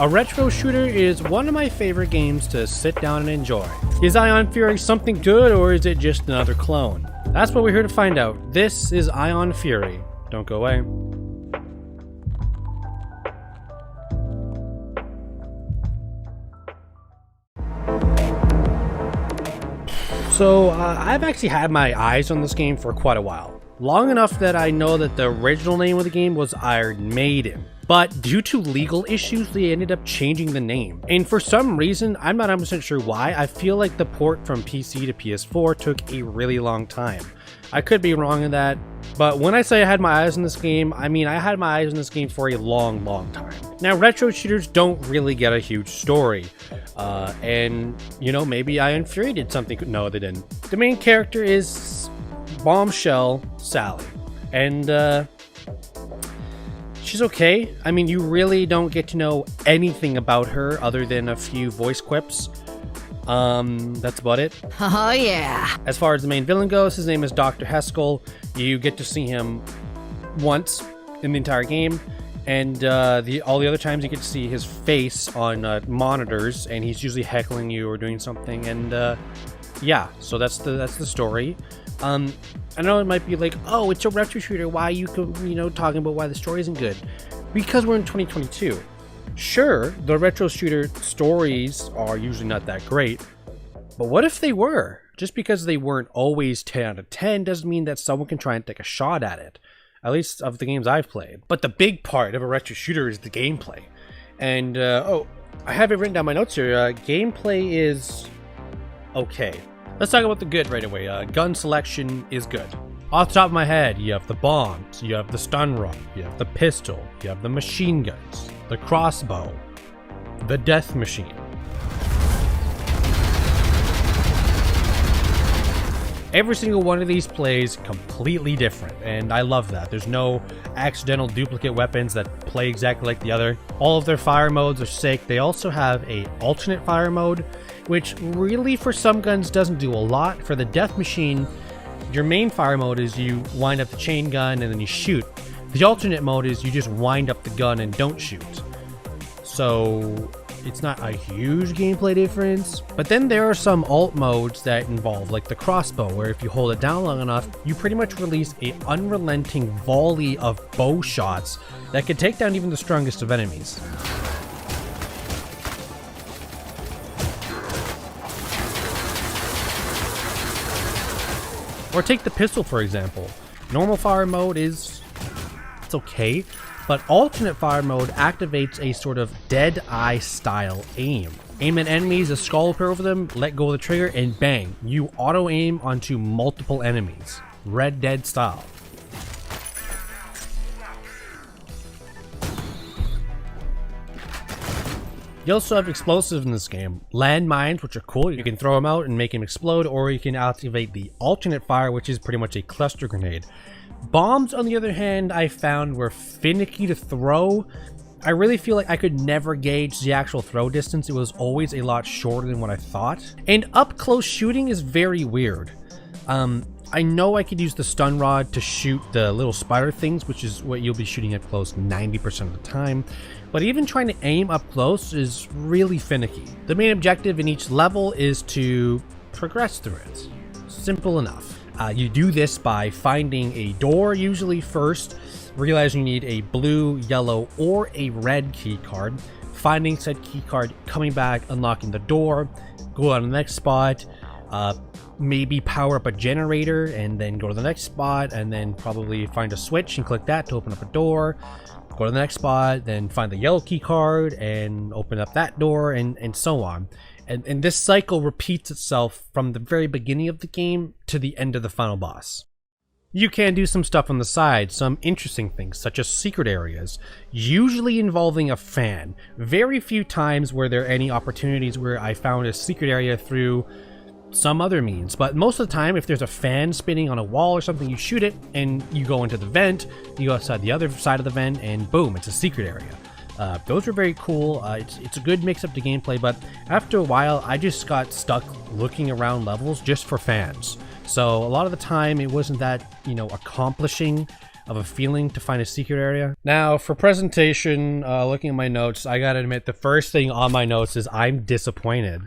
A retro shooter is one of my favorite games to sit down and enjoy. Is Ion Fury something good, or is it just another clone? That's what we're here to find out. This is Ion Fury. Don't go away. So, I've actually had my eyes on this game for quite a while. Long enough that I know that the original name of the game was Iron Maiden. But due to legal issues, they ended up changing the name. And for some reason, I'm not 100% sure why, I feel like the port from PC to PS4 took a really long time. I could be wrong in that, but when I say I had my eyes on this game, I mean I had my eyes on this game for a long time. Now, retro shooters don't really get a huge story. And, you know, maybe Ion Fury did something. No, they didn't. The main character is Bombshell Sally. And, she's okay. I mean, you really don't get to know anything about her other than a few voice quips. That's about it. Oh yeah. As far as the main villain goes, his name is Dr. Haskell. You get to see him once in the entire game, and all the other times you get to see his face on monitors, and he's usually heckling you or doing something. And yeah, so that's the story. I know it might be like, oh, it's a retro shooter, why you talking about why the story isn't good? Because we're in 2022. Sure, the retro shooter stories are usually not that great, but what if they were? Just because they weren't always 10 out of 10 doesn't mean that someone can try and take a shot at it, at least of the games I've played. But the big part of a retro shooter is the gameplay. And, I have it written down my notes here. Gameplay is okay. Let's talk about the good right away. Gun selection is good. Off the top of my head, you have the bombs, you have the stun rod, you have the pistol, you have the machine guns, the crossbow, the death machine. Every single one of these plays completely different, and I love that. There's no accidental duplicate weapons that play exactly like the other. All of their fire modes are sick. They also have a alternate fire mode, which really for some guns doesn't do a lot. For the death machine, your main fire mode is you wind up the chain gun and then you shoot. The alternate mode is you just wind up the gun and don't shoot. So it's not a huge gameplay difference. But then there are some alt modes that involve, like the crossbow, where if you hold it down long enough, you pretty much release an unrelenting volley of bow shots that can take down even the strongest of enemies. Or take the pistol, for example. Normal fire mode it's okay, but alternate fire mode activates a sort of dead eye style aim. Aim at enemies, a skull appear over them, let go of the trigger, and bang, you auto aim onto multiple enemies. Red Dead style. You also have explosives in this game. Landmines, which are cool. You can throw them out and make them explode, or you can activate the alternate fire, which is pretty much a cluster grenade. Bombs, on the other hand, I found were finicky to throw. I really feel like I could never gauge the actual throw distance. It was always a lot shorter than what I thought. And up close shooting is very weird. I know I could use the stun rod to shoot the little spider things, which is what you'll be shooting at close 90% of the time. But even trying to aim up close is really finicky. The main objective in each level is to progress through it. Simple enough. You do this by finding a door usually first, realizing you need a blue, yellow, or a red key card, finding said key card, coming back, unlocking the door, go on to the next spot, maybe power up a generator and then go to the next spot, and then probably find a switch and click that to open up a door, go to the next spot, then find the yellow key card and open up that door, and so on. And this cycle repeats itself from the very beginning of the game to the end of the final boss. You can do some stuff on the side, some interesting things, such as secret areas, usually involving a fan. Very few times were there any opportunities where I found a secret area through some other means, but most of the time, if there's a fan spinning on a wall or something, you shoot it and you go into the vent, you go outside the other side of the vent, and boom, it's a secret area. Those are very cool. It's a good mix-up to gameplay, but after a while, I just got stuck looking around levels just for fans. So a lot of the time, it wasn't that, accomplishing of a feeling to find a secret area. Now, for presentation, looking at my notes, I gotta admit the first thing on my notes is I'm disappointed.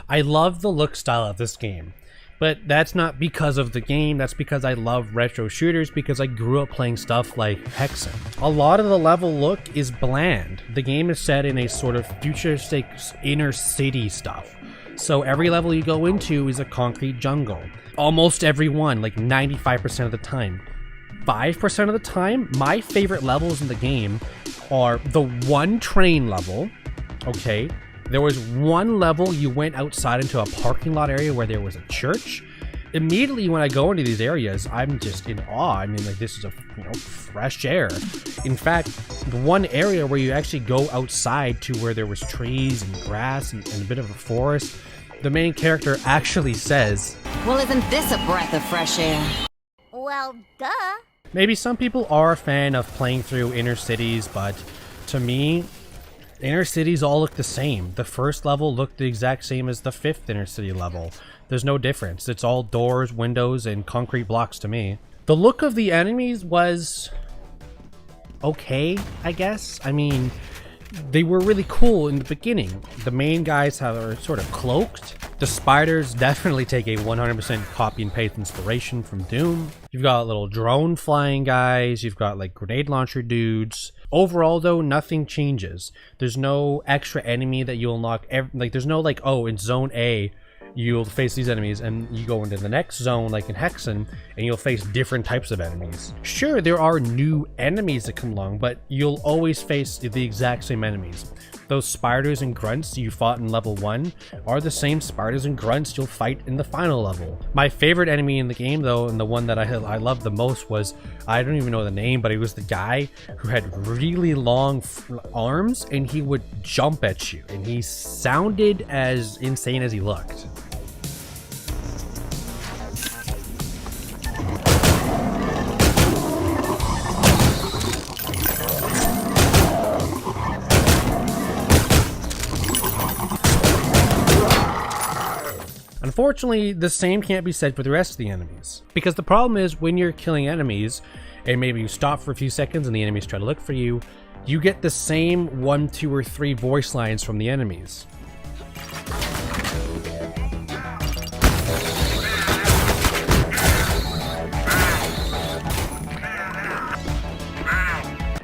I love the look style of this game, but that's not because of the game, that's because I love retro shooters, because I grew up playing stuff like Hexen. A lot of the level look is bland. The game is set in a sort of futuristic inner city stuff. So every level you go into is a concrete jungle. Almost every one, like 95% of the time. 5% of the time, my favorite levels in the game are the one train level, okay? There was one level you went outside into a parking lot area where there was a church. Immediately when I go into these areas, I'm just in awe. I mean, like, this is a fresh air. In fact, the one area where you actually go outside to where there was trees and grass and a bit of a forest, the main character actually says, "Well, isn't this a breath of fresh air?" Well, duh. Maybe some people are a fan of playing through inner cities, but to me, inner cities all look the same. The first level looked the exact same as the 5th inner city level. There's no difference. It's all doors, windows, and concrete blocks to me. The look of the enemies was okay, I guess. I mean, they were really cool in the beginning. The main guys are sort of cloaked. The spiders definitely take a 100% copy and paste inspiration from Doom. You've got little drone flying guys. You've got like grenade launcher dudes. Overall though, nothing changes. There's no extra enemy that you'll unlock. Like there's no like, oh, in zone A, you'll face these enemies and you go into the next zone like in Hexen and you'll face different types of enemies. Sure, there are new enemies that come along, but you'll always face the exact same enemies. Those spiders and grunts you fought in level 1 are the same spiders and grunts you'll fight in the final level. My favorite enemy in the game though, and the one that I loved the most was, I don't even know the name, but it was the guy who had really long arms and he would jump at you and he sounded as insane as he looked. Unfortunately, the same can't be said for the rest of the enemies. Because the problem is when you're killing enemies, and maybe you stop for a few seconds and the enemies try to look for you, you get the same 1, 2, or 3 voice lines from the enemies.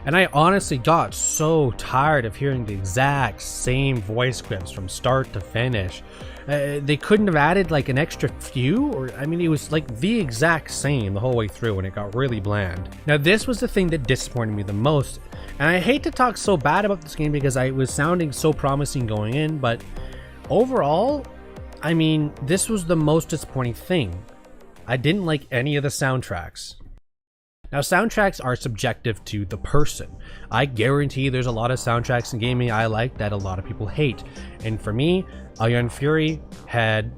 And I honestly got so tired of hearing the exact same voice scripts from start to finish. They couldn't have added like an extra few, or I mean, it was like the exact same the whole way through and it got really bland. Now this was the thing that disappointed me the most, and I hate to talk so bad about this game because I was sounding so promising going in, but overall, I mean, this was the most disappointing thing. I didn't like any of the soundtracks. Now, soundtracks are subjective to the person. I guarantee there's a lot of soundtracks in gaming I like that a lot of people hate. And for me, Ion Fury had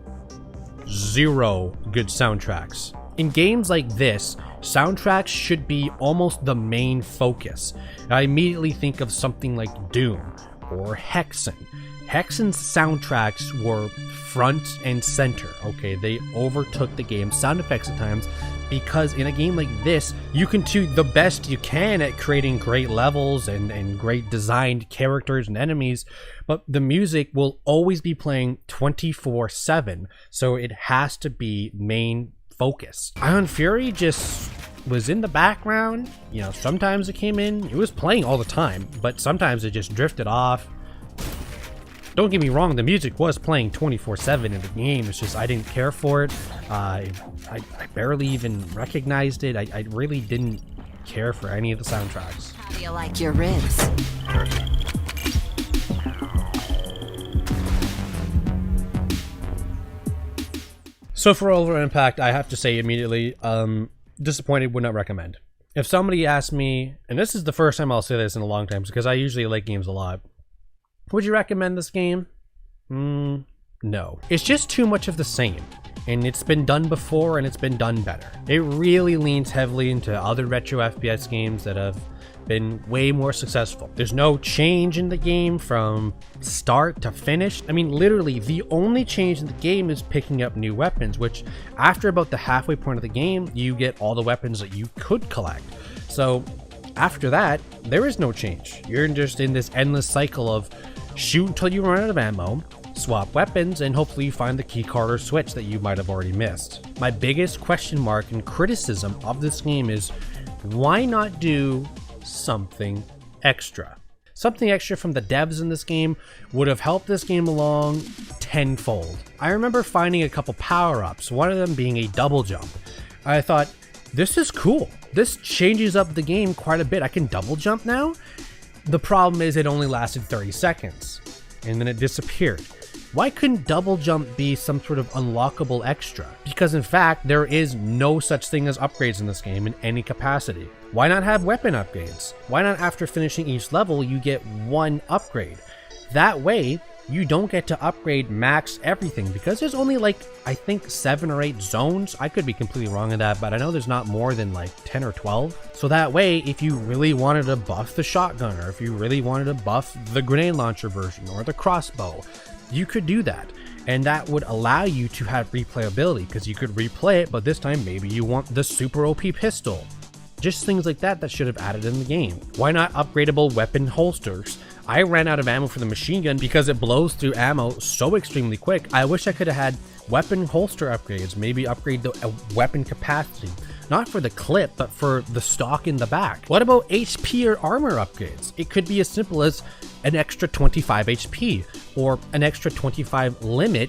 0 good soundtracks. In games like this, soundtracks should be almost the main focus. I immediately think of something like Doom or Hexen. Hexen's soundtracks were front and center, okay? They overtook the game's sound effects at times, because in a game like this, you can do the best you can at creating great levels and great designed characters and enemies, but the music will always be playing 24/7, so it has to be main focus. Ion Fury just was in the background, you know, sometimes it came in, it was playing all the time, but sometimes it just drifted off. Don't get me wrong, the music was playing 24/7 in the game, it's just I didn't care for it. I barely even recognized it. I really didn't care for any of the soundtracks. How do you like your ribs? So for overall impact, I have to say immediately, disappointed, would not recommend. If somebody asked me, and this is the first time I'll say this in a long time because I usually like games a lot, would you recommend this game? No. It's just too much of the same. And it's been done before and it's been done better. It really leans heavily into other retro FPS games that have been way more successful. There's no change in the game from start to finish. I mean, literally, the only change in the game is picking up new weapons, which after about the halfway point of the game, you get all the weapons that you could collect. So after that, there is no change. You're just in this endless cycle of shoot until you run out of ammo, swap weapons, and hopefully you find the keycard or switch that you might have already missed. My biggest question mark and criticism of this game is, why not do something extra? Something extra from the devs in this game would have helped this game along tenfold. I remember finding a couple power-ups, one of them being a double jump. I thought, this is cool. This changes up the game quite a bit. I can double jump now? The problem is it only lasted 30 seconds, and then it disappeared. Why couldn't double jump be some sort of unlockable extra? Because in fact, there is no such thing as upgrades in this game in any capacity. Why not have weapon upgrades? Why not after finishing each level, you get one upgrade? That way, you don't get to upgrade max everything, because there's only like, I think 7 or 8 zones. I could be completely wrong in that, but I know there's not more than like 10 or 12. So that way, if you really wanted to buff the shotgun, or if you really wanted to buff the grenade launcher version or the crossbow, you could do that. And that would allow you to have replayability, because you could replay it, but this time maybe you want the super OP pistol. Just things like that that should have added in the game. Why not upgradable weapon holsters? I ran out of ammo for the machine gun because it blows through ammo so extremely quick. I wish I could have had weapon holster upgrades, maybe upgrade the weapon capacity. Not for the clip, but for the stock in the back. What about HP or armor upgrades? It could be as simple as an extra 25 HP, or an extra 25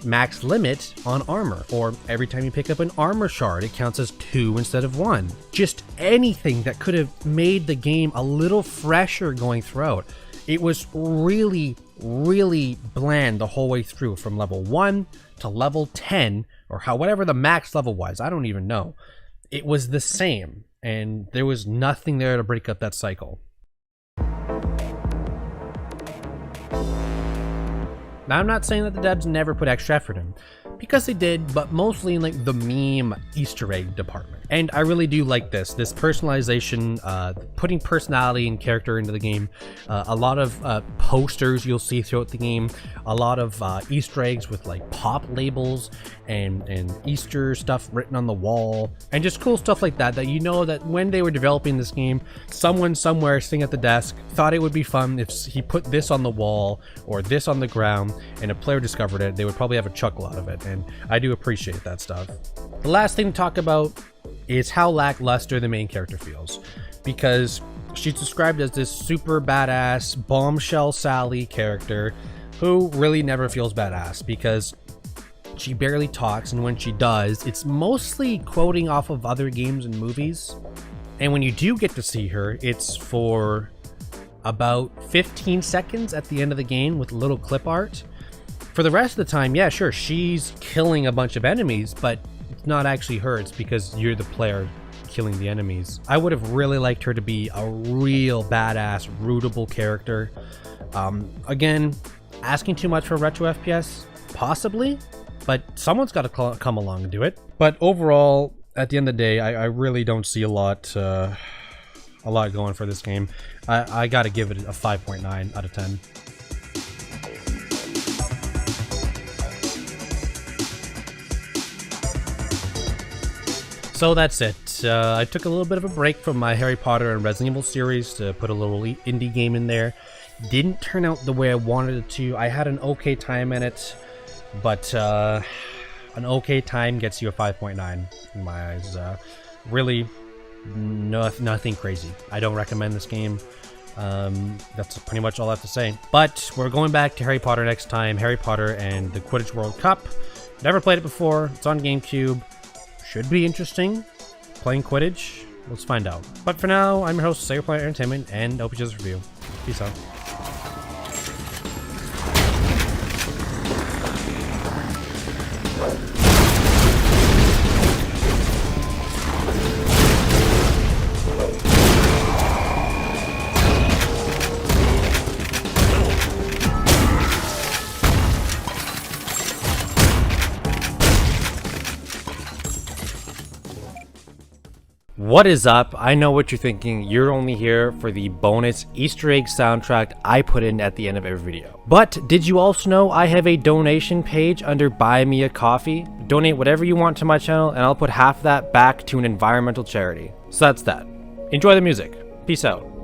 max limit on armor, or every time you pick up an armor shard, it counts as 2 instead of 1. Just anything that could have made the game a little fresher going throughout. It was really, really bland the whole way through, from level 1 to level 10, or whatever the max level was, I don't even know. It was the same, and there was nothing there to break up that cycle. Now, I'm not saying that the devs never put extra effort in, because they did, but mostly in like the meme Easter egg department. And I really do like this personalization, putting personality and character into the game. A lot of posters you'll see throughout the game, a lot of Easter eggs with like pop labels and Easter stuff written on the wall, and just cool stuff like that, that you know that when they were developing this game, someone somewhere sitting at the desk thought it would be fun if he put this on the wall or this on the ground, and a player discovered it, they would probably have a chuckle out of it, and I do appreciate that stuff. The last thing to talk about is how lackluster the main character feels, because she's described as this super badass Bombshell Sally character who really never feels badass, because she barely talks, and when she does, it's mostly quoting off of other games and movies. And when you do get to see her, it's for about 15 seconds at the end of the game with little clip art. For the rest of the time, yeah, sure, she's killing a bunch of enemies, but it's not actually her, it's because you're the player killing the enemies. I would have really liked her to be a real badass, rootable character. Again, asking too much for retro FPS? Possibly, but someone's got to come along and do it. But overall, at the end of the day, I really don't see a lot going for this game. I gotta give it a 5.9 out of 10. So that's it. I took a little bit of a break from my Harry Potter and Resident Evil series to put a little indie game in there. Didn't turn out the way I wanted it to. I had an okay time in it, but an okay time gets you a 5.9 in my eyes. Really, nothing crazy. I don't recommend this game. That's pretty much all I have to say. But we're going back to Harry Potter next time. Harry Potter and the Quidditch World Cup. Never played it before. It's on GameCube. Should be interesting. Playing Quidditch. Let's find out. But for now, I'm your host, Sayer Player Entertainment, and OPJ's Review. Peace out. What is up? I know what you're thinking. You're only here for the bonus Easter egg soundtrack I put in at the end of every video. But did you also know I have a donation page under Buy Me a Coffee? Donate whatever you want to my channel and I'll put half that back to an environmental charity. So that's that. Enjoy the music. Peace out.